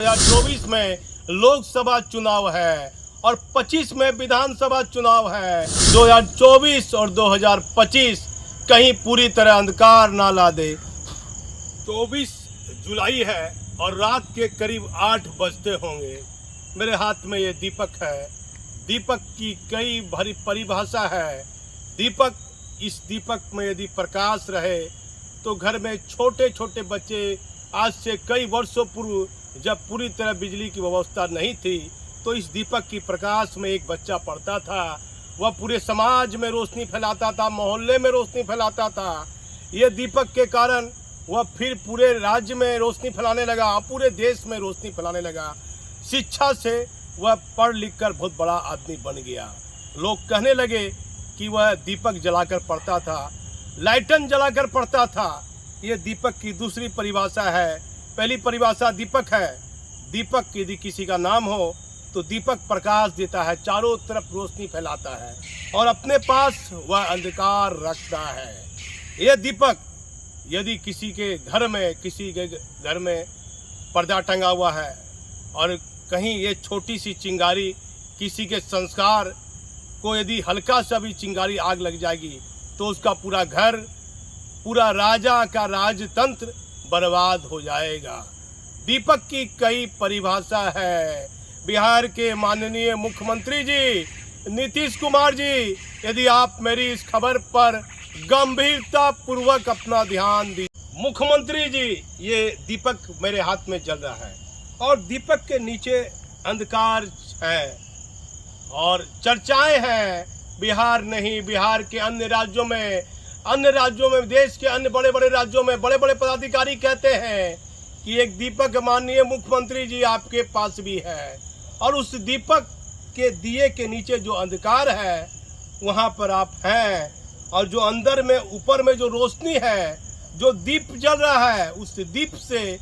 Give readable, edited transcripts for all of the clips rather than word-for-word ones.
2024 में लोकसभा चुनाव है और 25 में विधानसभा चुनाव है। 2024 और 2025 कहीं पूरी तरह अंधकार ना ला दे। 24 जुलाई है और रात के करीब 8 बजते होंगे। मेरे हाथ में ये दीपक है। दीपक की कई भरी परिभाषा है। इस दीपक में यदि प्रकाश रहे तो घर में छोटे छोटे बच्चे, आज से कई वर्षों पूर्व जब पूरी तरह बिजली की व्यवस्था नहीं थी तो इस दीपक की प्रकाश में एक बच्चा पढ़ता था। वह पूरे समाज में रोशनी फैलाता था, मोहल्ले में रोशनी फैलाता था। ये दीपक के कारण वह फिर पूरे राज्य में रोशनी फैलाने लगा, पूरे देश में रोशनी फैलाने लगा। शिक्षा से वह पढ़ लिख कर बहुत बड़ा आदमी बन गया। लोग कहने लगे कि वह दीपक जलाकर पढ़ता था, लाइटन जलाकर पढ़ता था। ये दीपक की दूसरी परिभाषा है। पहली परिभाषा दीपक है। दीपक यदि किसी का नाम हो तो दीपक प्रकाश देता है, चारों तरफ रोशनी फैलाता है और अपने पास वह अंधकार रखता है। यह दीपक यदि किसी के घर में पर्दा टंगा हुआ है और कहीं ये छोटी सी चिंगारी किसी के संस्कार को यदि हल्का सा भी चिंगारी आग लग जाएगी तो उसका पूरा घर, पूरा राजा का राजतंत्र बर्बाद हो जाएगा। दीपक की कई परिभाषा है। बिहार के माननीय मुख्यमंत्री जी नीतीश कुमार जी, यदि आप मेरी इस खबर पर गंभीरता पूर्वक अपना ध्यान दी। मुख्यमंत्री जी, ये दीपक मेरे हाथ में जल रहा है और दीपक के नीचे अंधकार है और चर्चाएं हैं। बिहार नहीं, बिहार के अन्य राज्यों में, देश के अन्य बड़े बड़े राज्यों में बड़े बड़े पदाधिकारी कहते हैं कि एक दीपक माननीय मुख्यमंत्री जी आपके पास भी है और उस दीपक के दिए के नीचे जो अंधकार है वहां पर आप हैं। और जो अंदर में, ऊपर में जो रोशनी है, जो दीप जल रहा है, उस दीप से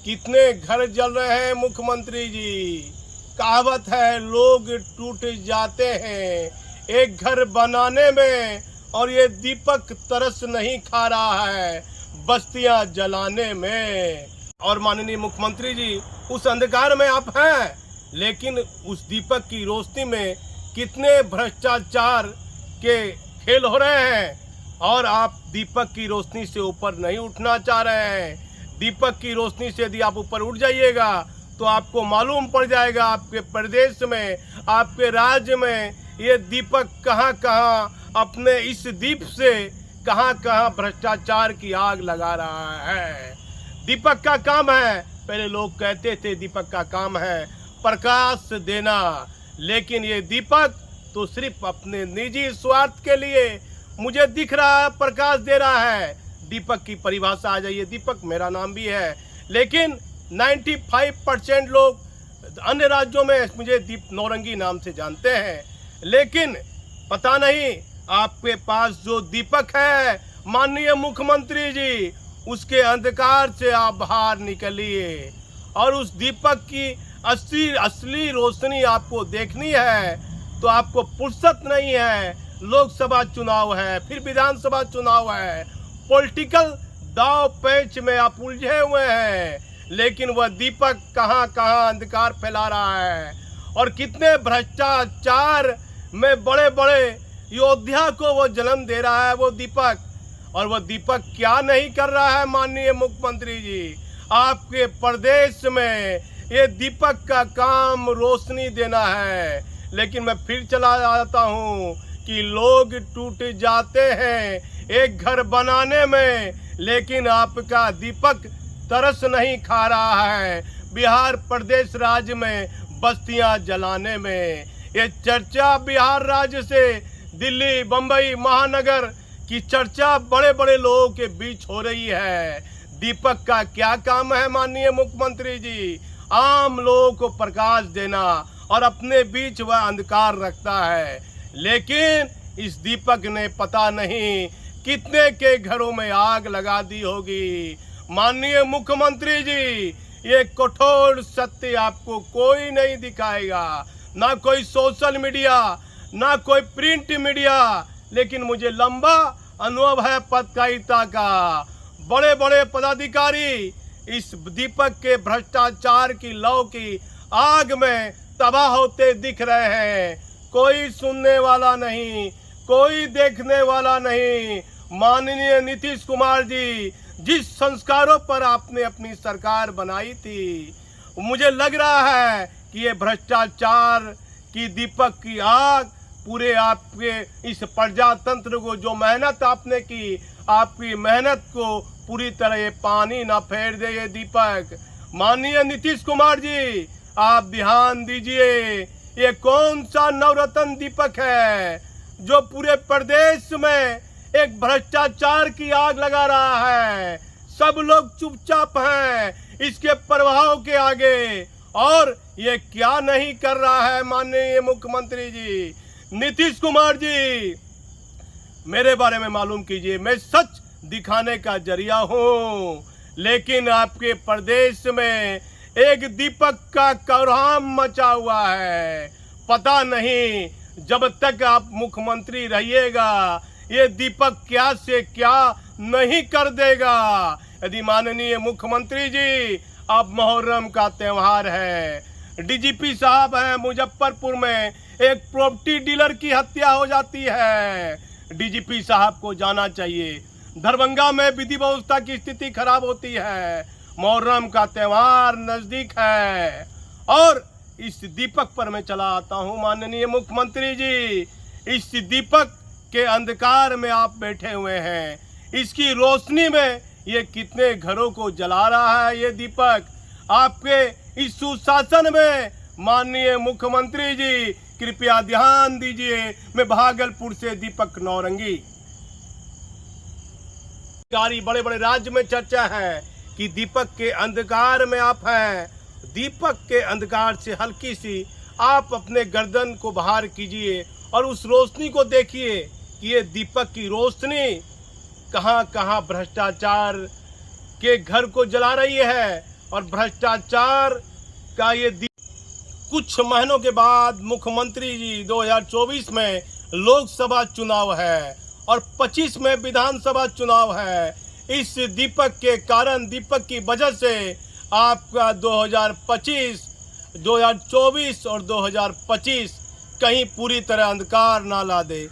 कितने घर जल रहे हैं मुख्यमंत्री जी। कहावत है, लोग टूट जाते हैं एक घर बनाने में और ये दीपक तरस नहीं खा रहा है बस्तियां जलाने में। और माननीय मुख्यमंत्री जी, उस अंधकार में आप हैं, लेकिन उस दीपक की रोशनी में कितने भ्रष्टाचार के खेल हो रहे हैं और आप दीपक की रोशनी से ऊपर नहीं उठना चाह रहे हैं। दीपक की रोशनी से यदि आप ऊपर उठ जाइएगा तो आपको मालूम पड़ जाएगा आपके प्रदेश में, आपके राज्य में ये दीपक कहां कहां अपने इस दीप से कहां कहां भ्रष्टाचार की आग लगा रहा है। दीपक का काम है, पहले लोग कहते थे दीपक का काम है प्रकाश देना, लेकिन ये दीपक तो सिर्फ अपने निजी स्वार्थ के लिए मुझे दिख रहा है प्रकाश दे रहा है। दीपक की परिभाषा आ जाइए, दीपक मेरा नाम भी है, लेकिन 95% लोग अन्य राज्यों में मुझे दीप नौरंगी नाम से जानते हैं। लेकिन पता नहीं आपके पास जो दीपक है माननीय मुख्यमंत्री जी, उसके अंधकार से आप बाहर निकलिए और उस दीपक की असली रोशनी आपको देखनी है तो आपको फुर्सत नहीं है। लोकसभा चुनाव है, फिर विधानसभा चुनाव है, पॉलिटिकल दाव पेच में आप उलझे हुए हैं, लेकिन वह दीपक कहां कहां अंधकार फैला रहा है और कितने भ्रष्टाचार में बड़े बड़े योद्धा को वो जन्म दे रहा है वो दीपक। और वह दीपक क्या नहीं कर रहा है माननीय मुख्यमंत्री जी। आपके प्रदेश में ये दीपक का काम रोशनी देना है, लेकिन मैं फिर चला जाता हूँ कि लोग टूट जाते हैं एक घर बनाने में, लेकिन आपका दीपक तरस नहीं खा रहा है बिहार प्रदेश राज्य में बस्तियां जलाने में। ये चर्चा बिहार राज्य से दिल्ली, बंबई महानगर की चर्चा बड़े बड़े लोगों के बीच हो रही है। दीपक का क्या काम है माननीय मुख्यमंत्री जी? आम लोगों को प्रकाश देना और अपने बीच वह अंधकार रखता है, लेकिन इस दीपक ने पता नहीं कितने के घरों में आग लगा दी होगी। माननीय मुख्यमंत्री जी, ये कठोर सत्य आपको कोई नहीं दिखाएगा, ना कोई सोशल मीडिया, ना कोई प्रिंट मीडिया, लेकिन मुझे लंबा अनुभव है पत्रकारिता का। बड़े बड़े पदाधिकारी इस दीपक के भ्रष्टाचार की लौ की आग में तबाह होते दिख रहे हैं। कोई सुनने वाला नहीं, कोई देखने वाला नहीं। माननीय नीतीश कुमार जी, जिस संस्कारों पर आपने अपनी सरकार बनाई थी, मुझे लग रहा है कि ये भ्रष्टाचार की दीपक की आग पूरे आपके इस प्रजातंत्र को, जो मेहनत आपने की, आपकी मेहनत को पूरी तरह ये पानी ना फेर दे ये दीपक। माननीय नीतीश कुमार जी, आप ध्यान दीजिए, ये कौन सा नवरत्न दीपक है जो पूरे प्रदेश में एक भ्रष्टाचार की आग लगा रहा है। सब लोग चुपचाप हैं इसके प्रभाव के आगे, और ये क्या नहीं कर रहा है माननीय मुख्यमंत्री जी। नीतीश कुमार जी, मेरे बारे में मालूम कीजिए, मैं सच दिखाने का जरिया हूँ, लेकिन आपके प्रदेश में एक दीपक का कोहराम मचा हुआ है। पता नहीं जब तक आप मुख्यमंत्री रहिएगा ये दीपक क्या से क्या नहीं कर देगा। यदि माननीय मुख्यमंत्री जी, अब मुहर्रम का त्यौहार है, डीजीपी साहब हैं मुजफ्फरपुर में, एक प्रॉपर्टी डीलर की हत्या हो जाती है, डीजीपी साहब को जाना चाहिए। दरभंगा में विधि व्यवस्था की स्थिति खराब होती है, मुहर्रम का त्यौहार नजदीक है, और इस दीपक पर मैं चला आता हूँ। माननीय मुख्यमंत्री जी, इस दीपक के अंधकार में आप बैठे हुए हैं, इसकी रोशनी में ये कितने घरों को जला रहा है ये दीपक। आपके इस सुशासन में माननीय मुख्यमंत्री जी, कृपया ध्यान दीजिए। मैं भागलपुर से दीपक नौरंगी। बड़े बड़े राज्य में चर्चा है कि दीपक के अंधकार में आप हैं। दीपक के अंधकार से हल्की सी आप अपने गर्दन को बाहर कीजिए और उस रोशनी को देखिए कि ये दीपक की रोशनी कहाँ कहाँ भ्रष्टाचार के घर को जला रही है, और भ्रष्टाचार का ये कुछ महीनों के बाद मुख्यमंत्री जी 2024 में लोकसभा चुनाव है और 25 में विधानसभा चुनाव है। इस दीपक के कारण, दीपक की वजह से आपका 2025, 2024 और 2025 कहीं पूरी तरह अंधकार ना ला दे।